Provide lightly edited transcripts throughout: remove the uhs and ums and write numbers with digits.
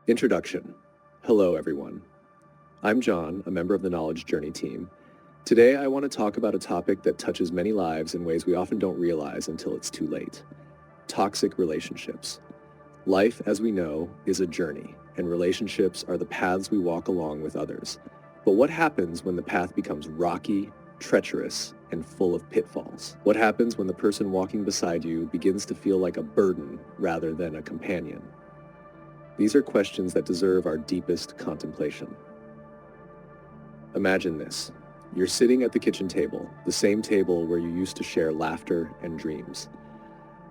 Introduction. Hello, everyone. I'm John, a member of the Knowledge Journey team. Today, I want to talk about a topic that touches many lives in ways we often don't realize until it's too late. Toxic relationships. Life, as we know, is a journey, and relationships are the paths we walk along with others. But what happens when the path becomes rocky, treacherous, and full of pitfalls? What happens when the person walking beside you begins to feel like a burden rather than a companion? These are questions that deserve our deepest contemplation. Imagine this. You're sitting at the kitchen table, the same table where you used to share laughter and dreams.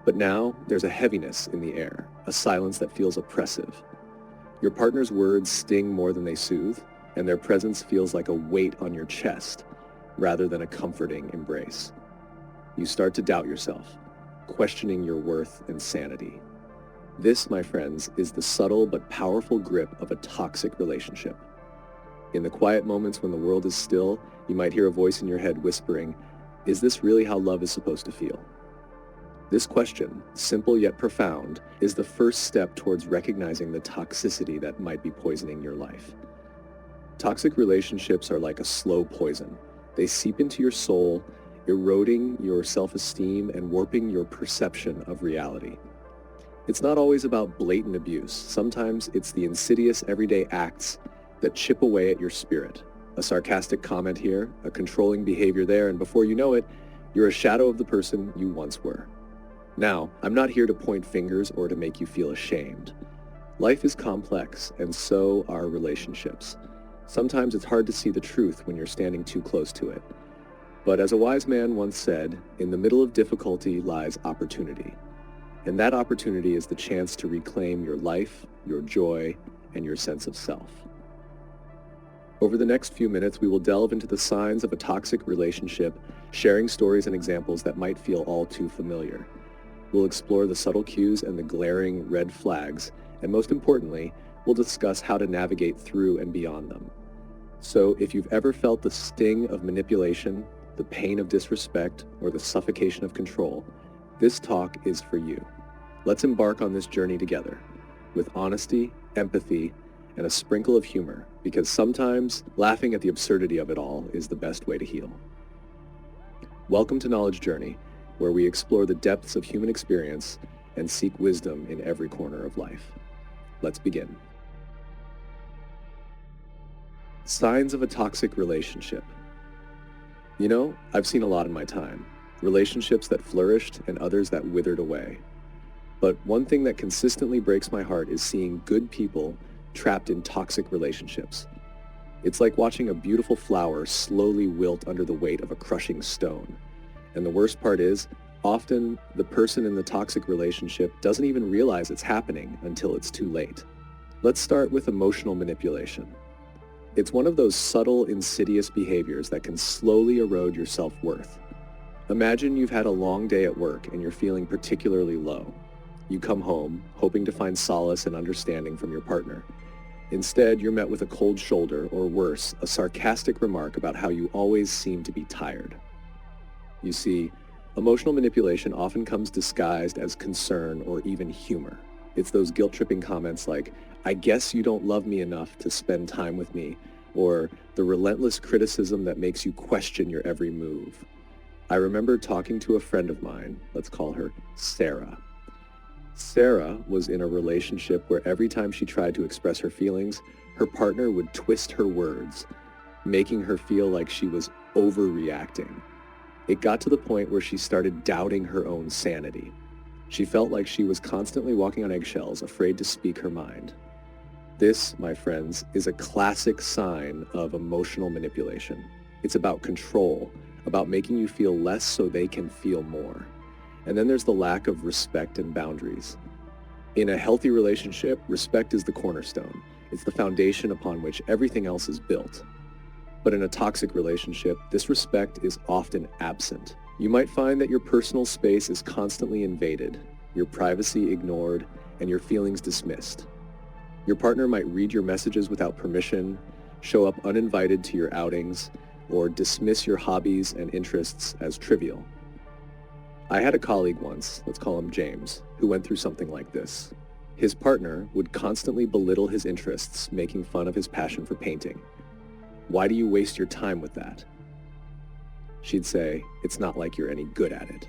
But now there's a heaviness in the air, a silence that feels oppressive. Your partner's words sting more than they soothe, and their presence feels like a weight on your chest rather than a comforting embrace. You start to doubt yourself, questioning your worth and sanity. This, my friends, is the subtle but powerful grip of a toxic relationship. In the quiet moments when the world is still, you might hear a voice in your head whispering, "Is this really how love is supposed to feel?" This question, simple yet profound, is the first step towards recognizing the toxicity that might be poisoning your life. Toxic relationships are like a slow poison. They seep into your soul, eroding your self-esteem and warping your perception of reality. It's not always about blatant abuse. Sometimes it's the insidious everyday acts that chip away at your spirit. A sarcastic comment here, a controlling behavior there, and before you know it, you're a shadow of the person you once were. Now, I'm not here to point fingers or to make you feel ashamed. Life is complex, and so are relationships. Sometimes it's hard to see the truth when you're standing too close to it. But as a wise man once said, in the middle of difficulty lies opportunity. And that opportunity is the chance to reclaim your life, your joy, and your sense of self. Over the next few minutes, we will delve into the signs of a toxic relationship, sharing stories and examples that might feel all too familiar. We'll explore the subtle cues and the glaring red flags, and most importantly, we'll discuss how to navigate through and beyond them. So if you've ever felt the sting of manipulation, the pain of disrespect, or the suffocation of control, this talk is for you. Let's embark on this journey together, with honesty, empathy, and a sprinkle of humor, because sometimes laughing at the absurdity of it all is the best way to heal. Welcome to Knowledge Journey, where we explore the depths of human experience and seek wisdom in every corner of life. Let's begin. Signs of a toxic relationship. You know, I've seen a lot in my time. Relationships that flourished and others that withered away. But one thing that consistently breaks my heart is seeing good people trapped in toxic relationships. It's like watching a beautiful flower slowly wilt under the weight of a crushing stone. And the worst part is, often the person in the toxic relationship doesn't even realize it's happening until it's too late. Let's start with emotional manipulation. It's one of those subtle, insidious behaviors that can slowly erode your self-worth. Imagine you've had a long day at work and you're feeling particularly low. You come home, hoping to find solace and understanding from your partner. Instead, you're met with a cold shoulder, or worse, a sarcastic remark about how you always seem to be tired. You see, emotional manipulation often comes disguised as concern or even humor. It's those guilt-tripping comments like, "I guess you don't love me enough to spend time with me," or the relentless criticism that makes you question your every move. I remember talking to a friend of mine, let's call her Sarah. Sarah was in a relationship where every time she tried to express her feelings, her partner would twist her words, making her feel like she was overreacting. It got to the point where she started doubting her own sanity. She felt like she was constantly walking on eggshells, afraid to speak her mind. This, my friends, is a classic sign of emotional manipulation. It's about control, about making you feel less so they can feel more. And then there's the lack of respect and boundaries. In a healthy relationship, respect is the cornerstone. It's the foundation upon which everything else is built. But in a toxic relationship, this respect is often absent. You might find that your personal space is constantly invaded, your privacy ignored, and your feelings dismissed. Your partner might read your messages without permission, show up uninvited to your outings, or dismiss your hobbies and interests as trivial. I had a colleague once, let's call him James, who went through something like this. His partner would constantly belittle his interests, making fun of his passion for painting. "Why do you waste your time with that?" She'd say, "It's not like you're any good at it."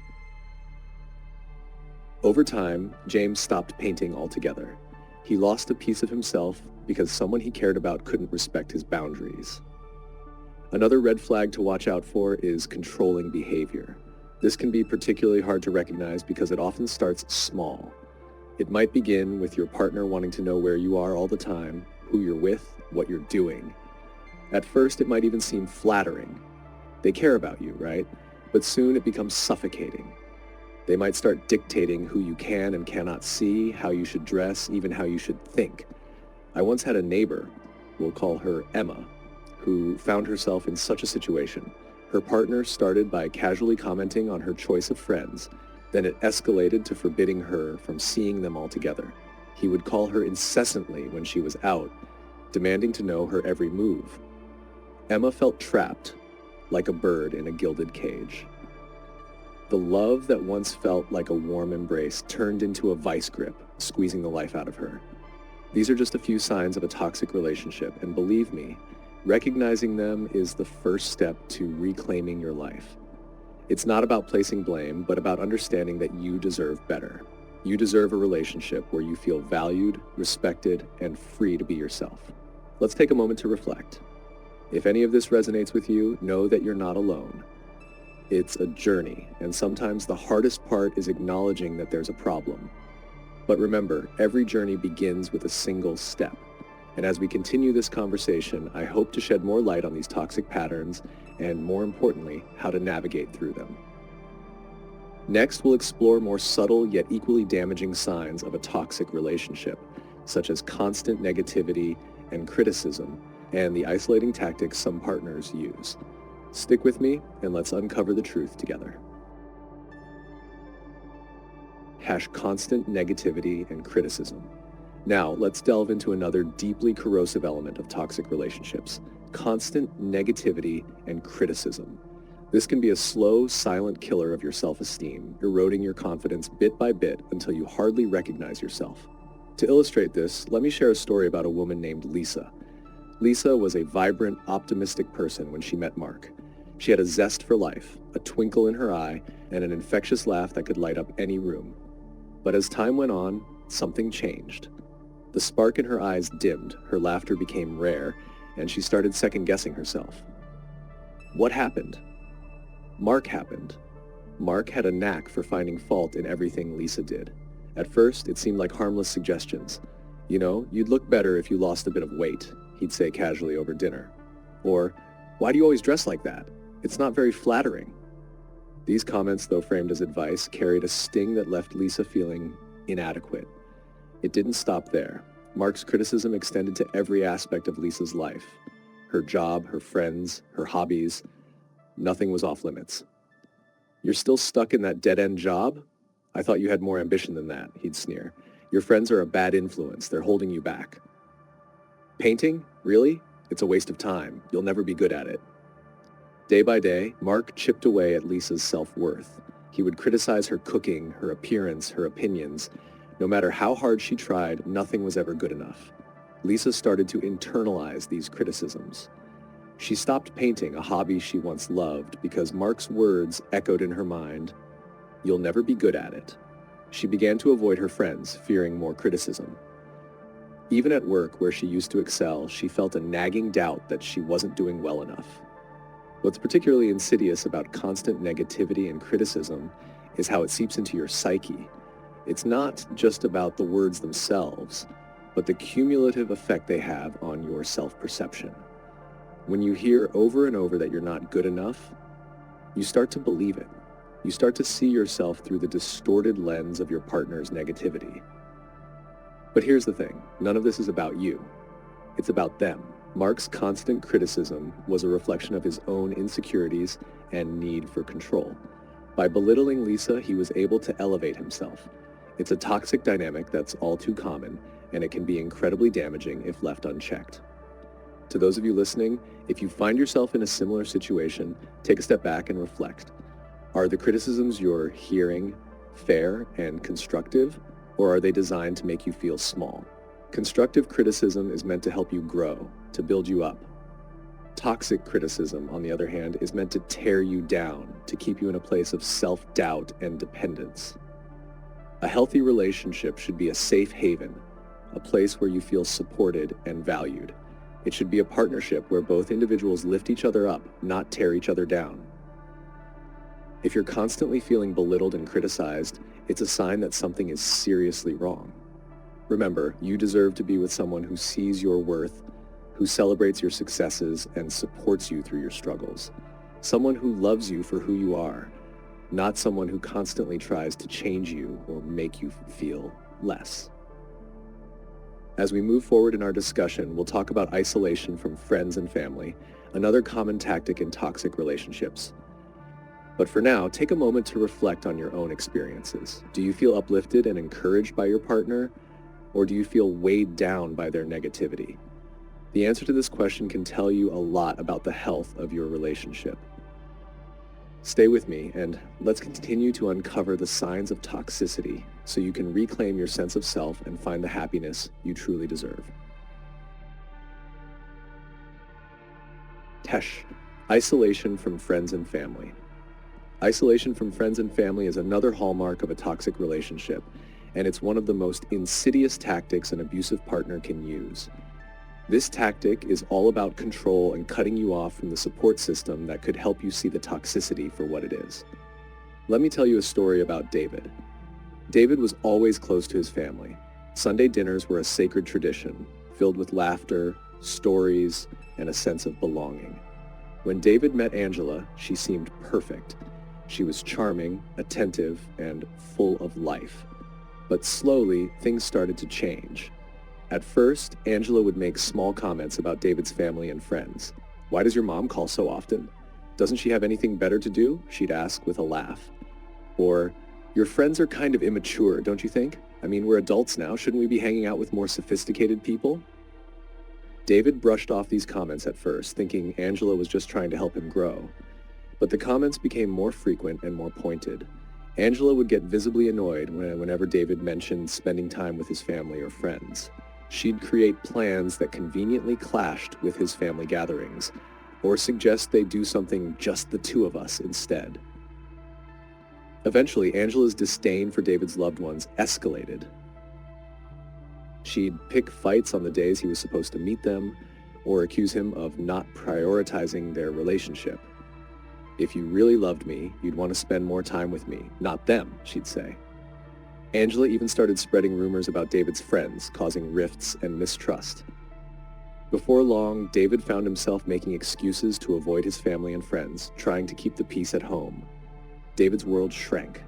Over time, James stopped painting altogether. He lost a piece of himself because someone he cared about couldn't respect his boundaries. Another red flag to watch out for is controlling behavior. This can be particularly hard to recognize because it often starts small. It might begin with your partner wanting to know where you are all the time, who you're with, what you're doing. At first, it might even seem flattering. They care about you, right? But soon it becomes suffocating. They might start dictating who you can and cannot see, how you should dress, even how you should think. I once had a neighbor, we'll call her Emma, who found herself in such a situation. Her partner started by casually commenting on her choice of friends, then it escalated to forbidding her from seeing them altogether. He would call her incessantly when she was out, demanding to know her every move. Emma felt trapped, like a bird in a gilded cage. The love that once felt like a warm embrace turned into a vice grip, squeezing the life out of her. These are just a few signs of a toxic relationship, and believe me, recognizing them is the first step to reclaiming your life. It's not about placing blame, but about understanding that you deserve better. You deserve a relationship where you feel valued, respected, and free to be yourself. Let's take a moment to reflect. If any of this resonates with you, know that you're not alone. It's a journey, and sometimes the hardest part is acknowledging that there's a problem. But remember, every journey begins with a single step. And as we continue this conversation, I hope to shed more light on these toxic patterns and, more importantly, how to navigate through them. Next, we'll explore more subtle yet equally damaging signs of a toxic relationship, such as constant negativity and criticism, and the isolating tactics some partners use. Stick with me, and let's uncover the truth together. Constant negativity and criticism. Now, let's delve into another deeply corrosive element of toxic relationships: constant negativity and criticism. This can be a slow, silent killer of your self-esteem, eroding your confidence bit by bit until you hardly recognize yourself. To illustrate this, let me share a story about a woman named Lisa. Lisa was a vibrant, optimistic person when she met Mark. She had a zest for life, a twinkle in her eye, and an infectious laugh that could light up any room. But as time went on, something changed. The spark in her eyes dimmed, her laughter became rare, and she started second-guessing herself. What happened? Mark happened. Mark had a knack for finding fault in everything Lisa did. At first, it seemed like harmless suggestions. "You know, you'd look better if you lost a bit of weight," he'd say casually over dinner. Or, "Why do you always dress like that? It's not very flattering." These comments, though framed as advice, carried a sting that left Lisa feeling inadequate. It didn't stop there. Mark's criticism extended to every aspect of Lisa's life. Her job, her friends, her hobbies. Nothing was off limits. "You're still stuck in that dead-end job? I thought you had more ambition than that," he'd sneer. "Your friends are a bad influence. They're holding you back." "Painting? Really? It's a waste of time. You'll never be good at it." Day by day, Mark chipped away at Lisa's self-worth. He would criticize her cooking, her appearance, her opinions. No matter how hard she tried, nothing was ever good enough. Lisa started to internalize these criticisms. She stopped painting, a hobby she once loved, because Mark's words echoed in her mind, "You'll never be good at it." She began to avoid her friends, fearing more criticism. Even at work, where she used to excel, she felt a nagging doubt that she wasn't doing well enough. What's particularly insidious about constant negativity and criticism is how it seeps into your psyche. It's not just about the words themselves, but the cumulative effect they have on your self-perception. When you hear over and over that you're not good enough, you start to believe it. You start to see yourself through the distorted lens of your partner's negativity. But here's the thing, none of this is about you. It's about them. Mark's constant criticism was a reflection of his own insecurities and need for control. By belittling Lisa, he was able to elevate himself. It's a toxic dynamic that's all too common, and it can be incredibly damaging if left unchecked. To those of you listening, if you find yourself in a similar situation, take a step back and reflect. Are the criticisms you're hearing fair and constructive, or are they designed to make you feel small? Constructive criticism is meant to help you grow, to build you up. Toxic criticism, on the other hand, is meant to tear you down, to keep you in a place of self-doubt and dependence. A healthy relationship should be a safe haven, a place where you feel supported and valued. It should be a partnership where both individuals lift each other up, not tear each other down. If you're constantly feeling belittled and criticized, it's a sign that something is seriously wrong. Remember, you deserve to be with someone who sees your worth, who celebrates your successes and supports you through your struggles. Someone who loves you for who you are, not someone who constantly tries to change you or make you feel less. As we move forward in our discussion, we'll talk about isolation from friends and family, another common tactic in toxic relationships. But for now, take a moment to reflect on your own experiences. Do you feel uplifted and encouraged by your partner, or do you feel weighed down by their negativity? The answer to this question can tell you a lot about the health of your relationship. Stay with me, and let's continue to uncover the signs of toxicity so you can reclaim your sense of self and find the happiness you truly deserve. Tesh, isolation from friends and family. Isolation from friends and family is another hallmark of a toxic relationship, and it's one of the most insidious tactics an abusive partner can use. This tactic is all about control and cutting you off from the support system that could help you see the toxicity for what it is. Let me tell you a story about David. David was always close to his family. Sunday dinners were a sacred tradition, filled with laughter, stories, and a sense of belonging. When David met Angela, she seemed perfect. She was charming, attentive, and full of life. But slowly, things started to change. At first, Angela would make small comments about David's family and friends. "Why does your mom call so often? Doesn't she have anything better to do?" she'd ask with a laugh. Or, "Your friends are kind of immature, don't you think? I mean, we're adults now. Shouldn't we be hanging out with more sophisticated people?" David brushed off these comments at first, thinking Angela was just trying to help him grow. But the comments became more frequent and more pointed. Angela would get visibly annoyed whenever David mentioned spending time with his family or friends. She'd create plans that conveniently clashed with his family gatherings, or suggest they do something just the two of us instead. Eventually, Angela's disdain for David's loved ones escalated. She'd pick fights on the days he was supposed to meet them, or accuse him of not prioritizing their relationship. "If you really loved me, you'd want to spend more time with me, not them," she'd say. Angela even started spreading rumors about David's friends, causing rifts and mistrust. Before long, David found himself making excuses to avoid his family and friends, trying to keep the peace at home. David's world shrank.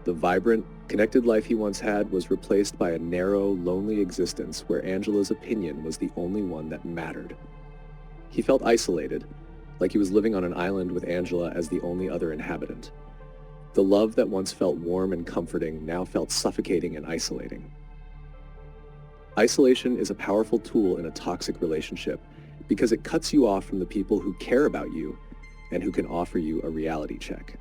The vibrant, connected life he once had was replaced by a narrow, lonely existence where Angela's opinion was the only one that mattered. He felt isolated, like he was living on an island with Angela as the only other inhabitant. The love that once felt warm and comforting now felt suffocating and isolating. Isolation is a powerful tool in a toxic relationship because it cuts you off from the people who care about you and who can offer you a reality check.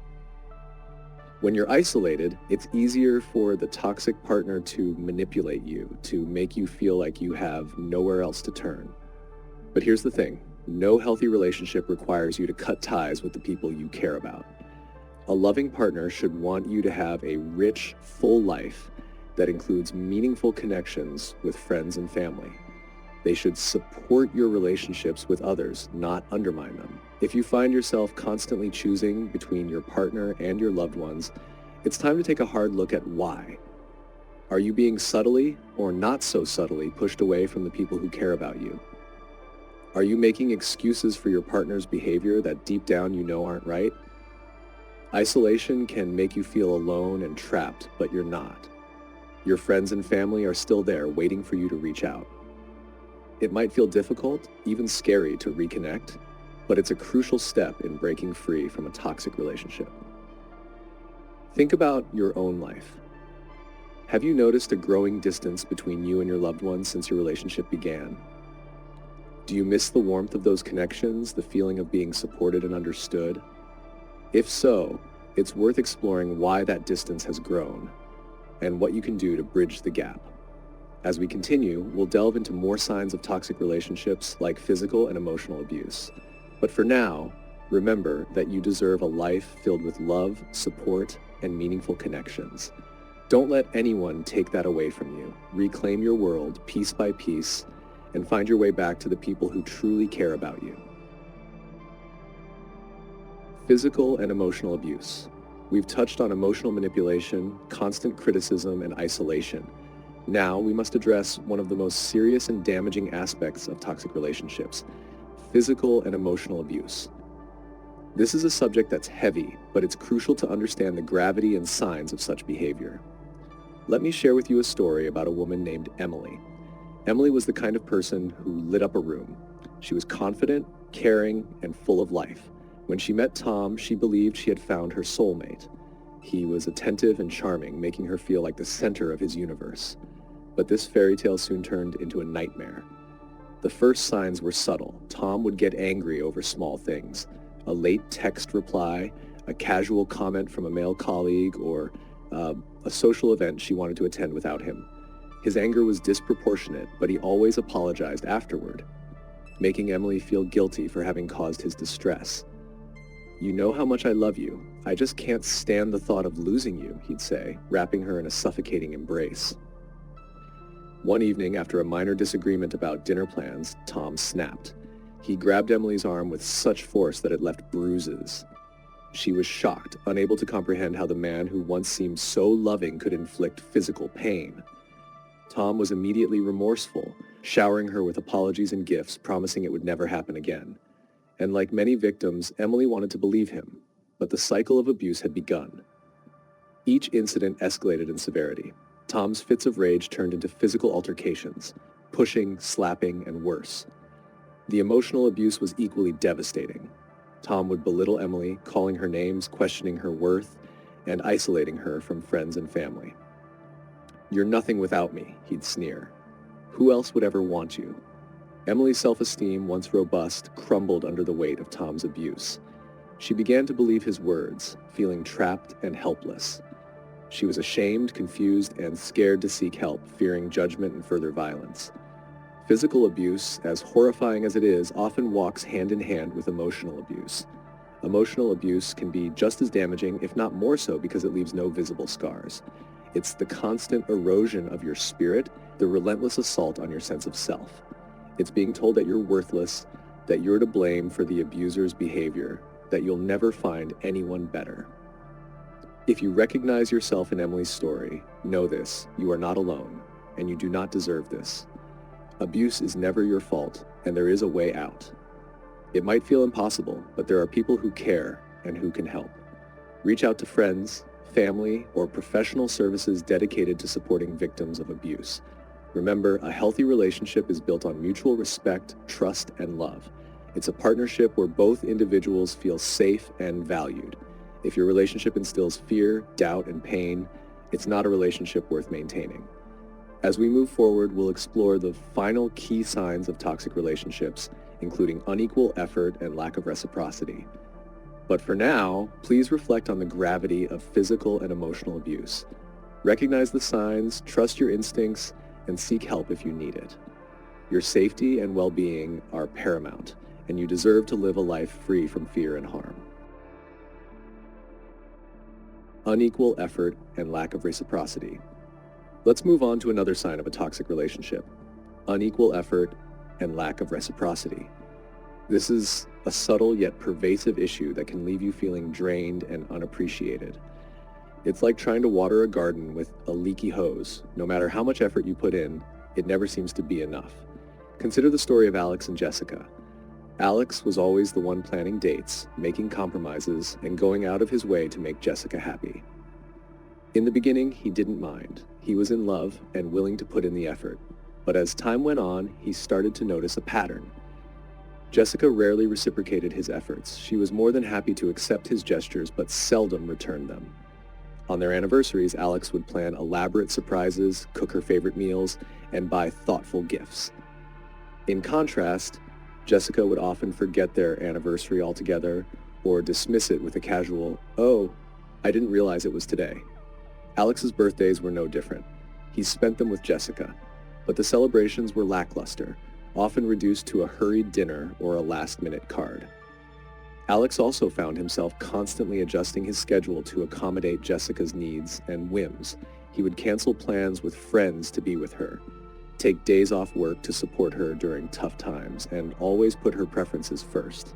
When you're isolated, it's easier for the toxic partner to manipulate you, to make you feel like you have nowhere else to turn. But here's the thing, no healthy relationship requires you to cut ties with the people you care about. A loving partner should want you to have a rich, full life that includes meaningful connections with friends and family. They should support your relationships with others, not undermine them. If you find yourself constantly choosing between your partner and your loved ones, it's time to take a hard look at why. Are you being subtly or not so subtly pushed away from the people who care about you? Are you making excuses for your partner's behavior that deep down you know aren't right? Isolation can make you feel alone and trapped, but you're not. Your friends and family are still there waiting for you to reach out. It might feel difficult, even scary to reconnect, but it's a crucial step in breaking free from a toxic relationship. Think about your own life. Have you noticed a growing distance between you and your loved ones since your relationship began? Do you miss the warmth of those connections, the feeling of being supported and understood? If so, it's worth exploring why that distance has grown. and what you can do to bridge the gap. As we continue, we'll delve into more signs of toxic relationships like physical and emotional abuse. But for now, remember that you deserve a life filled with love, support, and meaningful connections. Don't let anyone take that away from you. Reclaim your world piece by piece and find your way back to the people who truly care about you. Physical and emotional abuse. We've touched on emotional manipulation, constant criticism, and isolation. Now we must address one of the most serious and damaging aspects of toxic relationships: physical and emotional abuse. This is a subject that's heavy, but it's crucial to understand the gravity and signs of such behavior. Let me share with you a story about a woman named Emily. Emily was the kind of person who lit up a room. She was confident, caring, and full of life. When she met Tom, she believed she had found her soulmate. He was attentive and charming, making her feel like the center of his universe. But this fairy tale soon turned into a nightmare. The first signs were subtle. Tom would get angry over small things: a late text reply, a casual comment from a male colleague, or a social event she wanted to attend without him. His anger was disproportionate, but he always apologized afterward, making Emily feel guilty for having caused his distress. "You know how much I love you. I just can't stand the thought of losing you," he'd say, wrapping her in a suffocating embrace. One evening, after a minor disagreement about dinner plans, Tom snapped. He grabbed Emily's arm with such force that it left bruises. She was shocked, unable to comprehend how the man who once seemed so loving could inflict physical pain. Tom was immediately remorseful, showering her with apologies and gifts, promising it would never happen again. And like many victims, Emily wanted to believe him, but the cycle of abuse had begun. Each incident escalated in severity. Tom's fits of rage turned into physical altercations, pushing, slapping, and worse. The emotional abuse was equally devastating. Tom would belittle Emily, calling her names, questioning her worth, and isolating her from friends and family. "You're nothing without me," he'd sneer. "Who else would ever want you?" Emily's self-esteem, once robust, crumbled under the weight of Tom's abuse. She began to believe his words, feeling trapped and helpless. She was ashamed, confused, and scared to seek help, fearing judgment and further violence. Physical abuse, as horrifying as it is, often walks hand in hand with emotional abuse. Emotional abuse can be just as damaging, if not more so, because it leaves no visible scars. It's the constant erosion of your spirit, the relentless assault on your sense of self. It's being told that you're worthless, that you're to blame for the abuser's behavior, that you'll never find anyone better. If you recognize yourself in Emily's story, know this: you are not alone, and you do not deserve this. Abuse is never your fault, and there is a way out. It might feel impossible, but there are people who care and who can help. Reach out to friends, family, or professional services dedicated to supporting victims of abuse. Remember, a healthy relationship is built on mutual respect, trust, and love. It's a partnership where both individuals feel safe and valued. If your relationship instills fear, doubt, and pain, it's not a relationship worth maintaining. As we move forward, we'll explore the final key signs of toxic relationships, including unequal effort and lack of reciprocity. But for now, please reflect on the gravity of physical and emotional abuse. Recognize the signs, trust your instincts, and seek help if you need it. Your safety and well-being are paramount, and you deserve to live a life free from fear and harm. Unequal effort and lack of reciprocity. Let's move on to another sign of a toxic relationship: unequal effort and lack of reciprocity. This is a subtle yet pervasive issue that can leave you feeling drained and unappreciated. It's like trying to water a garden with a leaky hose. No matter how much effort you put in, it never seems to be enough. Consider the story of Alex and Jessica. Alex was always the one planning dates, making compromises, and going out of his way to make Jessica happy. In the beginning, he didn't mind. He was in love and willing to put in the effort. But as time went on, he started to notice a pattern. Jessica rarely reciprocated his efforts. She was more than happy to accept his gestures, but seldom returned them. On their anniversaries, Alex would plan elaborate surprises, cook her favorite meals, and buy thoughtful gifts. In contrast, Jessica would often forget their anniversary altogether or dismiss it with a casual, "Oh, I didn't realize it was today." Alex's birthdays were no different. He spent them with Jessica, but the celebrations were lackluster, often reduced to a hurried dinner or a last-minute card. Alex also found himself constantly adjusting his schedule to accommodate Jessica's needs and whims. He would cancel plans with friends to be with her, take days off work to support her during tough times, and always put her preferences first.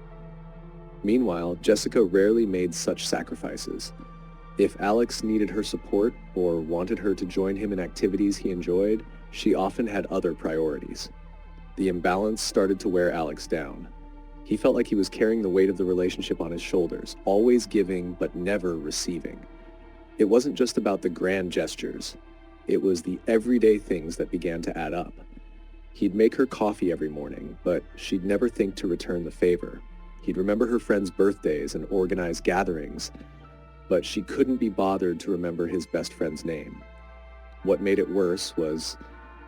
Meanwhile, Jessica rarely made such sacrifices. If Alex needed her support or wanted her to join him in activities he enjoyed, she often had other priorities. The imbalance started to wear Alex down. He felt like he was carrying the weight of the relationship on his shoulders, always giving but never receiving. It wasn't just about the grand gestures. It was the everyday things that began to add up. He'd make her coffee every morning, but she'd never think to return the favor. He'd remember her friends' birthdays and organize gatherings, but she couldn't be bothered to remember his best friend's name. What made it worse was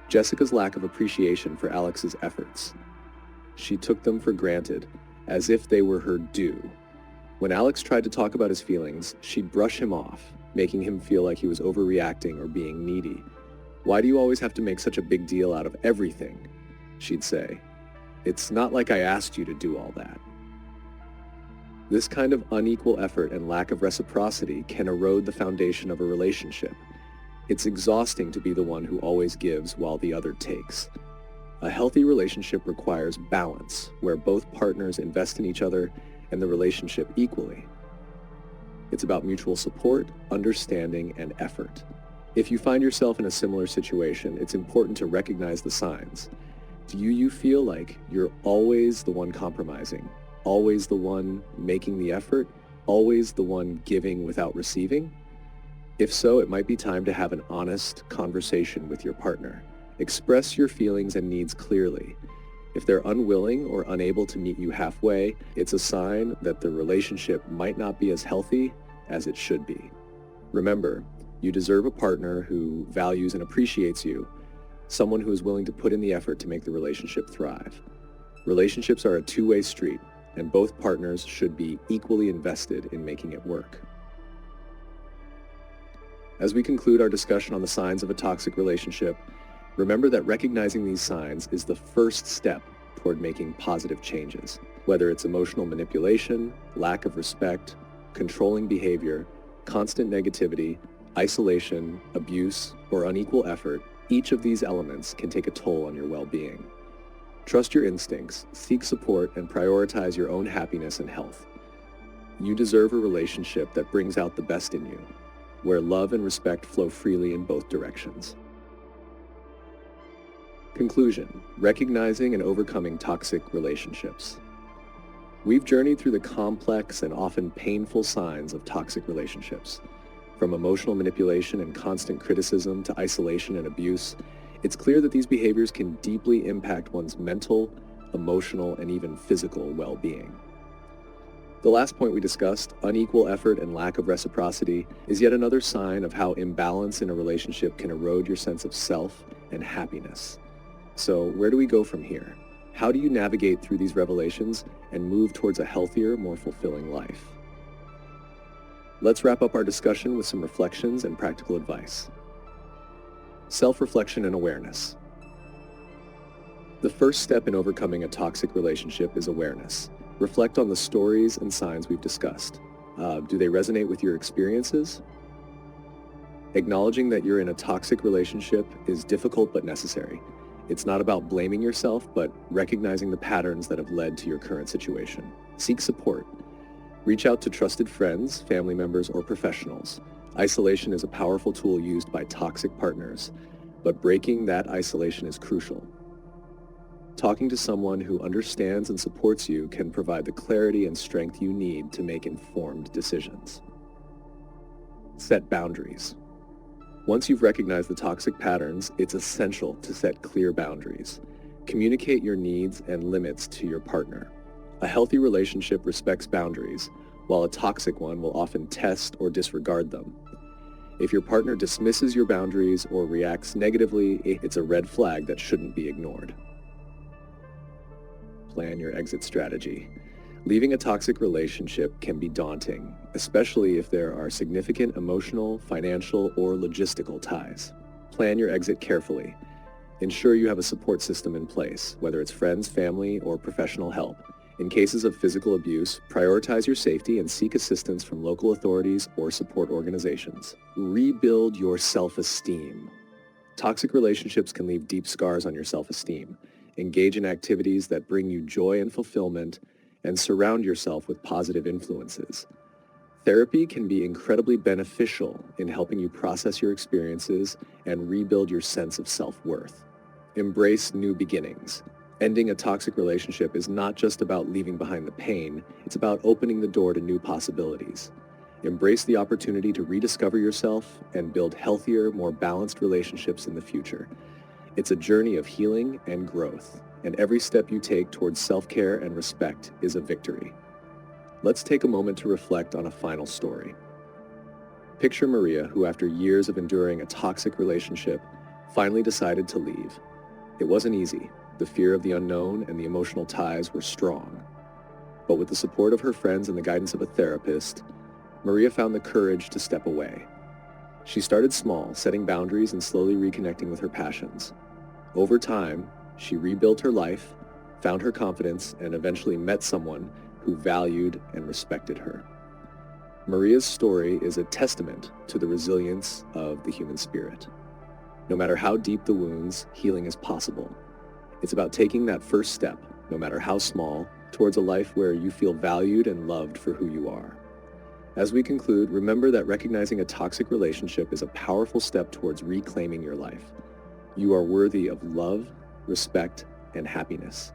Jessica's lack of appreciation for Alex's efforts. She took them for granted, as if they were her due. When Alex tried to talk about his feelings, she'd brush him off, making him feel like he was overreacting or being needy. "Why do you always have to make such a big deal out of everything?" she'd say. "It's not like I asked you to do all that." This kind of unequal effort and lack of reciprocity can erode the foundation of a relationship. It's exhausting to be the one who always gives while the other takes. A healthy relationship requires balance, where both partners invest in each other and the relationship equally. It's about mutual support, understanding, and effort. If you find yourself in a similar situation, it's important to recognize the signs. Do you feel like you're always the one compromising? Always the one making the effort? Always the one giving without receiving? If so, it might be time to have an honest conversation with your partner. Express your feelings and needs clearly. If they're unwilling or unable to meet you halfway, it's a sign that the relationship might not be as healthy as it should be. Remember, you deserve a partner who values and appreciates you, someone who is willing to put in the effort to make the relationship thrive. Relationships are a two-way street, and both partners should be equally invested in making it work. As we conclude our discussion on the signs of a toxic relationship, remember that recognizing these signs is the first step toward making positive changes. Whether it's emotional manipulation, lack of respect, controlling behavior, constant negativity, isolation, abuse, or unequal effort, each of these elements can take a toll on your well-being. Trust your instincts, seek support, and prioritize your own happiness and health. You deserve a relationship that brings out the best in you, where love and respect flow freely in both directions. Conclusion: recognizing and overcoming toxic relationships. We've journeyed through the complex and often painful signs of toxic relationships. From emotional manipulation and constant criticism to isolation and abuse, it's clear that these behaviors can deeply impact one's mental, emotional, and even physical well-being. The last point we discussed, unequal effort and lack of reciprocity, is yet another sign of how imbalance in a relationship can erode your sense of self and happiness. So where do we go from here? How do you navigate through these revelations and move towards a healthier, more fulfilling life? Let's wrap up our discussion with some reflections and practical advice. Self-reflection and awareness. The first step in overcoming a toxic relationship is awareness. Reflect on the stories and signs we've discussed. Do they resonate with your experiences? Acknowledging that you're in a toxic relationship is difficult but necessary. It's not about blaming yourself, but recognizing the patterns that have led to your current situation. Seek support. Reach out to trusted friends, family members, or professionals. Isolation is a powerful tool used by toxic partners, but breaking that isolation is crucial. Talking to someone who understands and supports you can provide the clarity and strength you need to make informed decisions. Set boundaries. Once you've recognized the toxic patterns, it's essential to set clear boundaries. Communicate your needs and limits to your partner. A healthy relationship respects boundaries, while a toxic one will often test or disregard them. If your partner dismisses your boundaries or reacts negatively, it's a red flag that shouldn't be ignored. Plan your exit strategy. Leaving a toxic relationship can be daunting, especially if there are significant emotional, financial, or logistical ties. Plan your exit carefully. Ensure you have a support system in place, whether it's friends, family, or professional help. In cases of physical abuse, prioritize your safety and seek assistance from local authorities or support organizations. Rebuild your self-esteem. Toxic relationships can leave deep scars on your self-esteem. Engage in activities that bring you joy and fulfillment, and surround yourself with positive influences. Therapy can be incredibly beneficial in helping you process your experiences and rebuild your sense of self-worth. Embrace new beginnings. Ending a toxic relationship is not just about leaving behind the pain, it's about opening the door to new possibilities. Embrace the opportunity to rediscover yourself and build healthier, more balanced relationships in the future. It's a journey of healing and growth, and every step you take towards self-care and respect is a victory. Let's take a moment to reflect on a final story. Picture Maria, who after years of enduring a toxic relationship, finally decided to leave. It wasn't easy. The fear of the unknown and the emotional ties were strong. But with the support of her friends and the guidance of a therapist, Maria found the courage to step away. She started small, setting boundaries and slowly reconnecting with her passions. Over time, she rebuilt her life, found her confidence, and eventually met someone who valued and respected her. Maria's story is a testament to the resilience of the human spirit. No matter how deep the wounds, healing is possible. It's about taking that first step, no matter how small, towards a life where you feel valued and loved for who you are. As we conclude, remember that recognizing a toxic relationship is a powerful step towards reclaiming your life. You are worthy of love, respect, and happiness.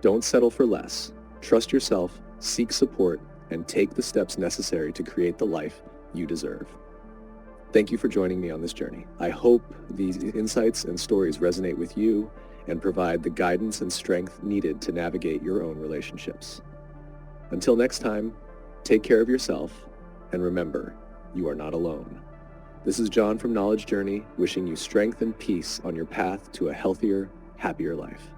Don't settle for less. Trust yourself, seek support, and take the steps necessary to create the life you deserve. Thank you for joining me on this journey. I hope these insights and stories resonate with you and provide the guidance and strength needed to navigate your own relationships. Until next time, take care of yourself, and remember, you are not alone. This is John from Knowledge Journey, wishing you strength and peace on your path to a healthier, happier life.